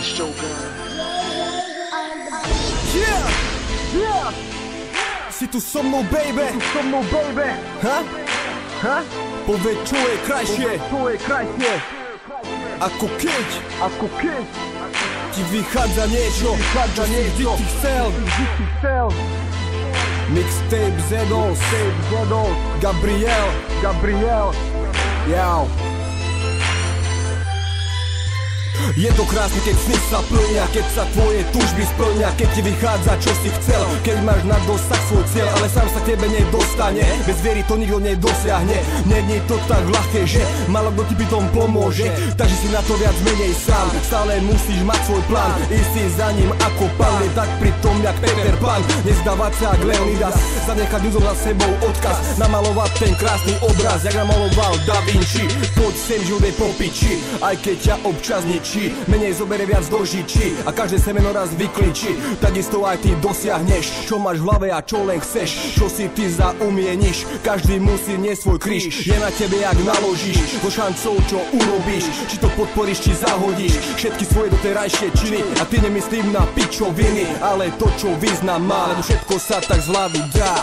the Shogun. Yeah! Si tu so mnou, baby! Ha? Povedz, čo je krajšie? Ako keď ti vychádza niečo, čo si vždy chcel. Mixtape Zedol, Gabriel. Jau. Je to krásne, keď sny sa plnia, keď sa tvoje túžby splnia, keď ti vychádza, čo si chcel, keď máš na dosah svoj cieľ, ale sám sa k tebe nedostane, bez viery to nikto nedosiahne. Nie je to tak ľahké, že málo kto ti pri tom pomôže, takže si na to viac menej sám, stále musíš mať svoj plán, ísť si za ním ako pán, tak pri tom jak Peter Pan, nezdávať sa jak Leonidas, zanechať ľuďom za sebou odkaz, namalovať ten krásny obraz, jak namaloval Da Vinci. Poď sem, život je po piči, aj keď ťa občas ničí, menej zobere viac do žičí a každé semeno raz vykličí. Takisto aj ty dosiahneš, čo máš v hlave a čo len chceš, čo si ty zaumieníš. Každý musí niesť svoj kríž, je na tebe jak naložíš, so šancou čo urobíš, či to podporíš, či zahodíš všetky svoje doterajšie činy. A ty nemyslím na pičoviny, ale to čo význam má, lebo všetko sa tak zvládnuť dá.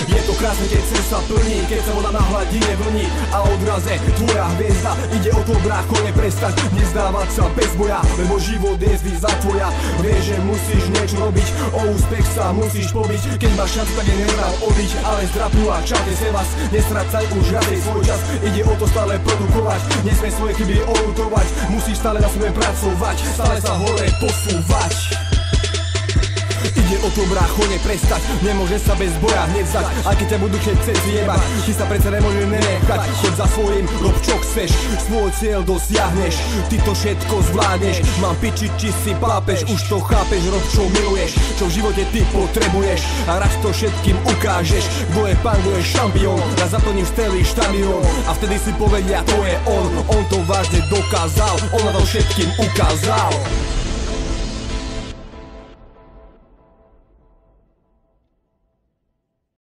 Je to krásne, keď sen sa plní, keď sa voda na hladine vlní a odraze tvoja hviezda ide o to, brácho, neprestať, nezdávať sa bez boja, lebo život je výzva tvoja. Vieš, že musíš niečo robiť, o úspech sa musíš pobiť, keď máš šancu, tak je nevrám odíť, ale zdrapnú a čaute se vás, nestrácaj už viacej svoj čas, ide o to stále produkovať, nesmie svoje chyby oľutovať, musíš stále na sebe pracovať, stále sa hore posúvať. Ide o to, brácho, neprestať, nemôže sa bez boja hneď zdať, aj keď ťa budú chcieť zjebať, ty sa predsa nemôže nenechať, choď za svojím, rob čo chceš, svoj cieľ dosiahneš, ty to všetko zvládneš, mám piči, či si pápeš, už to chápeš, rob čo miluješ, čo v živote ty potrebuješ a raz to všetkým ukážeš, kto je pán, kto je šampión, raz zaplníš celý štadión a vtedy si povedia, to je on to vážne dokázal, on na to všetkým ukázal.